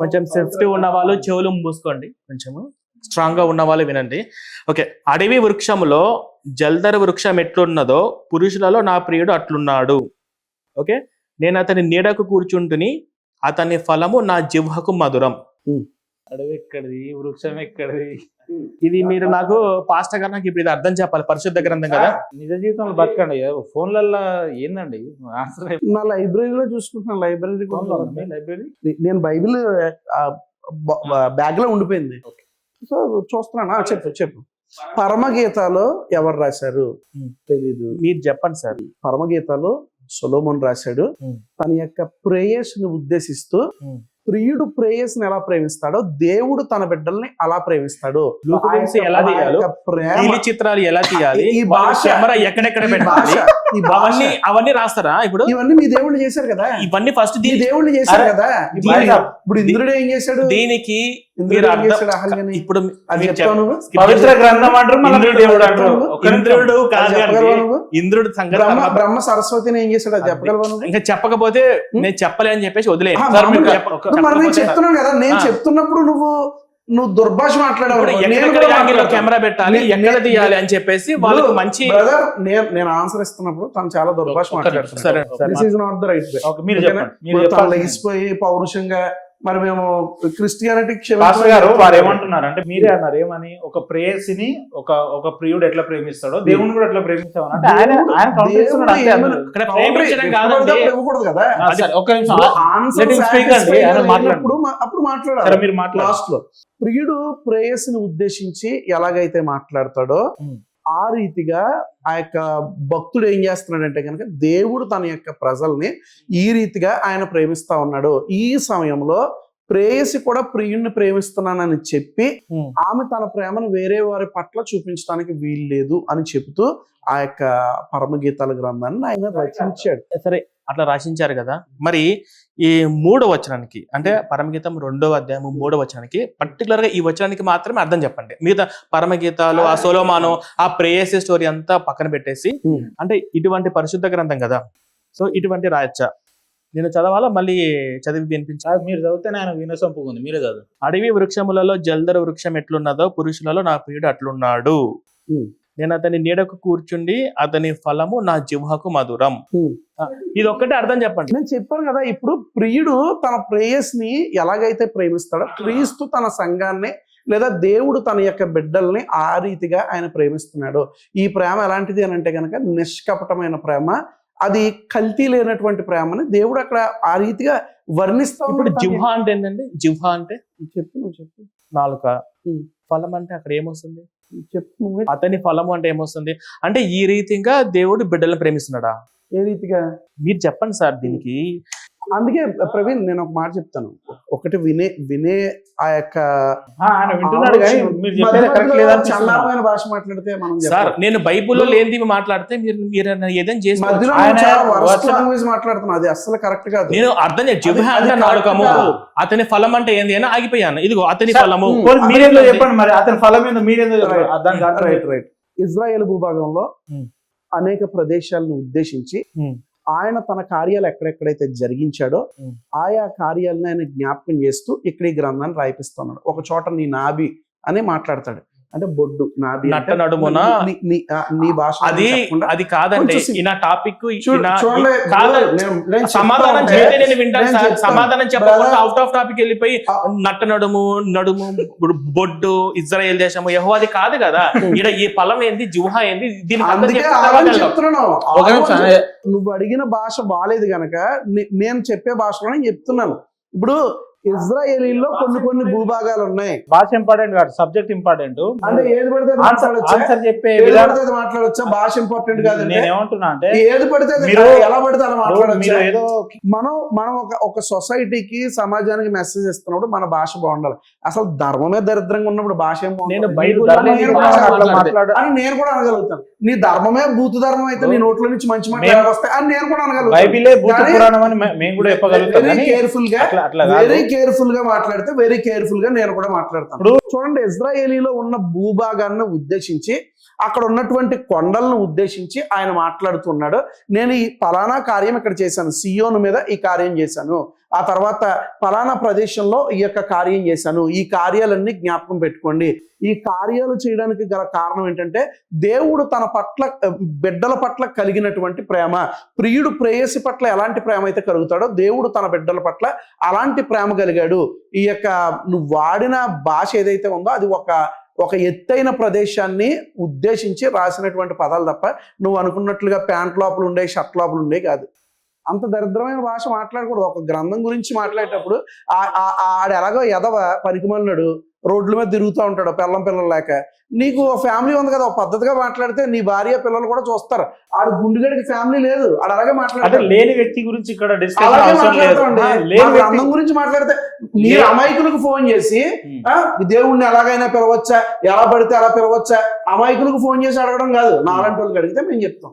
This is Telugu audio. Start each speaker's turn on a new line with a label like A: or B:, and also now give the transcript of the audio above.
A: కొంచెం సెన్సిటివ్ ఉన్న వాళ్ళు చెవులు మూసుకోండి, కొంచెం స్ట్రాంగ్ గా ఉన్న వాళ్ళు వినండి. ఓకే, అడవి వృక్షములో జల్దర వృక్షం ఎట్లున్నదో పురుషులలో నా ప్రియుడు అట్లున్నాడు. ఓకే, నేను అతని నీడకు కూర్చుంటుని, అతని ఫలము నా జిహ్వకు మధురం.
B: అడవి ఎక్కడిది, వృక్షం ఎక్కడిది?
A: ఇది మీరు నాకు పాస్టర్ గారు నాకు ఇప్పుడు ఇది అర్థం చెప్పాలి, పరిశుద్ధ గ్రంథం కదా.
B: నిజ జీవితంలో బతకండి, ఫోన్లలో ఏందండి ఆన్సర్?
C: నా లైబ్రరీలో చూసుకుంటున్నాను, లైబ్రరీ నేను బైబిల్ బ్యాగ్ లో ఉండిపోయింది. సో చూస్తున్నాను. చెప్పు పరమగీతాలో ఎవరు రాశారు తెలీదు,
A: మీరు చెప్పండి సార్.
C: పరమగీతాలో సొలొమోన్ రాశాడు. తన యొక్క ప్రేయస్ ని ఉద్దేశిస్తూ ప్రియుడు ప్రేయస్ ని ఎలా ప్రేమిస్తాడో దేవుడు తన బిడ్డల్ని అలా ప్రేమిస్తాడు.
A: ఎలా తీయాలి, చిత్రాలు ఎలా తీయాలి, ఈ భాష ఎక్కడెక్కడ పెట్టాలి, అవన్నీ రాస్తారా? ఇప్పుడు
C: ఇవన్నీ మీ దేవుళ్ళు చేశారు కదా,
A: ఇవన్నీ ఫస్ట్
C: దేవుళ్ళు చేశారు కదా. ఇప్పుడు ఇంద్రుడు ఏం చేశాడు
A: దీనికి?
C: ఇప్పుడు
B: పవిత్ర గ్రంథం అంటారు, దేవుడు అంటారు.
A: ఇంద్రుడు
C: బ్రహ్మ సరస్వతిని ఏం చేశాడు అది చెప్పగలవా?
A: ఇంకా చెప్పకపోతే నేను చెప్పలే అని చెప్పేసి వదిలే.
C: నేను చెప్తున్నాను కదా, నేను చెప్తున్నప్పుడు నువ్వు దుర్భాష మాట్లాడావు.
A: కెమెరా పెట్టాలి, ఎక్కడ తీయాలి అని చెప్పేసి వాళ్ళకి మంచి
C: బ్రదర్, నేను ఆన్సర్ ఇస్తున్నప్పుడు తను చాలా దుర్భాష మాట్లాడుతున్నాడు. లేచిపోయి పౌరుషంగా మరి మేము క్రిస్టియానిటీ
B: గారు వారు ఏమంటున్నారు అంటే, మీరే అన్నారు ఏమని, ఒక ప్రేయసిని ఒక ప్రియుడు ఎట్లా ప్రేమిస్తాడో దేవుని కూడా ఎట్లా ప్రేమిస్తామని అంటే
C: ఇవ్వకూడదు కదా. అప్పుడు మాట్లాడాలి
B: మీరు
C: లాస్ట్ లో. ప్రియుడు ప్రేయసిని ఉద్దేశించి ఎలాగైతే మాట్లాడతాడో ఆ రీతిగా ఆ యొక్క భక్తుడు ఏం చేస్తున్నాడంటే కనుక దేవుడు తన యొక్క ప్రజల్ని ఈ రీతిగా ఆయన ప్రేమిస్తా ఉన్నాడు. ఈ సమయంలో ప్రేయసి కూడా ప్రియుడిని ప్రేమిస్తున్నానని చెప్పి ఆమె తన ప్రేమను వేరే వారి పట్ల చూపించడానికి వీల్లేదు అని చెబుతూ ఆ యొక్క పరమగీతాల గ్రంథాన్ని ఆయన రచించాడు.
A: సరే, అట్లా రచించారు కదా. మరి ఈ 3వ వచనానికి అంటే పరమగీతం 2వ అధ్యాయం 3వ వచనానికి పర్టికులర్ గా ఈ వచనానికి మాత్రమే అర్థం చెప్పండి. మిగతా పరమగీతాలు, ఆ సొలొమోను, ఆ ప్రేయసి స్టోరీ అంతా పక్కన పెట్టేసి, అంటే ఇటువంటి పరిశుద్ధ గ్రంథం కదా, సో ఇటువంటి రాయచ్చా? నేను చదవాలా మళ్ళీ చదివి వినిపించాలి?
B: మీరు చదివితే ఆయన వినసొంపుకుంది, మీరే చదువు.
A: అడవి వృక్షములలో జల్దర వృక్షం ఎట్లున్నదో పురుషులలో నా ప్రియుడు అట్లున్నాడు. నేను అతని నీడకు కూర్చుండి, అతని ఫలము నా జిహ్వకు మధురం. ఇది ఒక్కటే అర్థం చెప్పండి.
C: నేను చెప్పాను కదా, ఇప్పుడు ప్రియుడు తన ప్రేయస్ని ఎలాగైతే ప్రేమిస్తాడో క్రీస్తు తన సంఘాన్ని లేదా దేవుడు తన యొక్క బిడ్డల్ని ఆ రీతిగా ఆయన ప్రేమిస్తున్నాడు. ఈ ప్రేమ ఎలాంటిది అని అంటే కనుక నిష్కపటమైన ప్రేమ, అది కల్తీ లేనటువంటి ప్రేమని దేవుడు అక్కడ ఆ రీతిగా వర్ణిస్తాడు.
A: ఇప్పుడు జిహ్వ అంటే ఏంటండి? జిహ్వ అంటే
C: నువ్వు చెప్పు.
A: నాలుక. ఫలం అంటే అక్కడ ఏమొస్తుంది? చెప్పు. అతని ఫలము అంటే ఏమొస్తుంది? అంటే ఈ రీతిగా దేవుడు బిడ్డలను ప్రేమిస్తున్నాడా?
C: ఏ రీతిగా
A: మీరు చెప్పండి సార్ దీనికి.
C: అందుకే ప్రవీణ్ నేను ఒక మాట చెప్తాను, ఒకటి వినే ఆ యొక్క చల్లారమైన భాష మాట్లాడితే మనం
A: సార్, నేను బైబుల్లో లేనిది మాట్లాడితే మీరు ఏదైనా చేసి
C: మాట్లాడుతున్నా, అది అస్సలు కరెక్ట్ కాదు.
A: నేను అర్థం చేసి నాలుకము, అతని ఫలం అంటే ఏంది అని ఆగిపోయాను. ఇదిగో అతని ఫలము.
B: మీరేందో చెప్పండి మరి, అతని ఫలం ఏందో మీరేందో.
C: రైట్. ఇజ్రాయెల్ భూభాగంలో అనేక ప్రదేశాలను ఉద్దేశించి ఆయన తన కార్యాలు ఎక్కడెక్కడైతే జరిగించాడో ఆయా కార్యాలను ఆయన జ్ఞాపకం చేస్తూ ఇక్కడ ఈ గ్రంథాన్ని రాయిపిస్తున్నాడు. ఒక చోట నీ నాభి అని మాట్లాడతాడు, అంటే బొడ్డు, నాభి,
A: నట్ట నడుమున.
C: నీ భాష
A: అది కాదండి నా టాపిక్. సమాధానం చేస్తే నేను వింటాను సార్, సమాధానం చెప్పకుండా అవుట్ ఆఫ్ టాపిక్ వెళ్ళిపోయి నట్ట నడుము, బొడ్డు, ఇజ్రాయెల్ దేశము, యెహోవాది కాదు కదా. ఇక్కడ ఈ ఫలం ఏంది, జిహ్వ ఏంది, దీనికి
C: చెప్తున్నాను. నువ్వు అడిగిన భాష బాలేదు గనక నేను చెప్పే భాషలో చెప్తున్నాను. ఇప్పుడు ఇజ్రాయేలీలో కొన్ని భూభాగాలు ఉన్నాయి.
B: భాష ఇంపార్టెంట్ కాదు, సబ్జెక్ట్ ఇంపార్టెంట్.
C: అంటే ఏది పడితే మాట్లాడొచ్చా? భాష ఇంపార్టెంట్ కాదు.
B: నేను ఏమంటున్నా అంటే
C: ఏది పడితే ఎలా పడితే అలా మాట్లాడొచ్చు. ఏదో మనం ఒక సొసైటీకి, సమాజానికి మెసేజ్ ఇస్తున్నప్పుడు మన భాష బాగుండాలి. అసలు ధర్మమే దరిద్రంగా ఉన్నప్పుడు భాష ఏం బాగుంది? నేను కూడా అనగలుగుతాను. నీ ధర్మమే భూత ధర్మం అయితే నీ నోట్ల నుంచి మంచి మాటలు వస్తాయి అని నేను కూడా అనగలుగుతాను. కేర్ఫుల్ గా మాట్లాడితే వెరీ కేర్ఫుల్ గా నేను కూడా మాట్లాడతాను. చూడండి, ఇజ్రాయేలీలో ఉన్న భూభాగాన్ని ఉద్దేశించి అక్కడ ఉన్నటువంటి కొండలను ఉద్దేశించి ఆయన మాట్లాడుతున్నాడు. నేను ఈ ఫలానా కార్యం ఇక్కడ చేశాను, సియోను మీద ఈ కార్యం చేశాను, ఆ తర్వాత ఫలానా ప్రదేశంలో ఈ యొక్క కార్యం చేశాను, ఈ కార్యాలన్నీ జ్ఞాపకం పెట్టుకోండి. ఈ కార్యాలు చేయడానికి గల కారణం ఏంటంటే దేవుడు తన పట్ల బిడ్డల పట్ల కలిగినటువంటి ప్రేమ. ప్రియుడు ప్రేయసి పట్ల ఎలాంటి ప్రేమ అయితే కలుగుతాడో దేవుడు తన బిడ్డల పట్ల అలాంటి ప్రేమ కలిగాడు. ఈ యొక్క నువ్వు వాడిన భాష ఏదైతే ఉందో అది ఒక ఎత్తైన ప్రదేశాన్ని ఉద్దేశించి రాసినటువంటి పదాలు తప్ప నువ్వు అనుకున్నట్లుగా ప్యాంట్ లోపల ఉండే షర్ట్ లోపల ఉండే కాదు. అంత దరిద్రమైన భాష మాట్లాడకూడదు. ఒక గ్రంథం గురించి మాట్లాడేటప్పుడు ఆడ ఎలాగో ఎదవ పనికిమన్నాడు, రోడ్ల మీద తిరుగుతూ ఉంటాడు పిల్లలు లేక. నీకు ఫ్యామిలీ ఉంది కదా, ఒక పద్ధతిగా మాట్లాడితే నీ భార్య పిల్లలు కూడా చూస్తారు. ఆడు గుండుగడికి ఫ్యామిలీ లేదు, ఆడు అలాగే మాట్లాడతాడు.
B: లేని వ్యక్తి గురించి ఇక్కడ
C: గ్రంథం గురించి మాట్లాడితే మీరు అమాయకులకు ఫోన్ చేసి దేవుణ్ణి ఎలాగైనా పిలవచ్చా, ఎలా పడితే అలా పిలవచ్చా, అమాయకులకు ఫోన్ చేసి అడగడం కాదు. నాలాంటి వాళ్ళకి అడిగితే మేము చెప్తాం.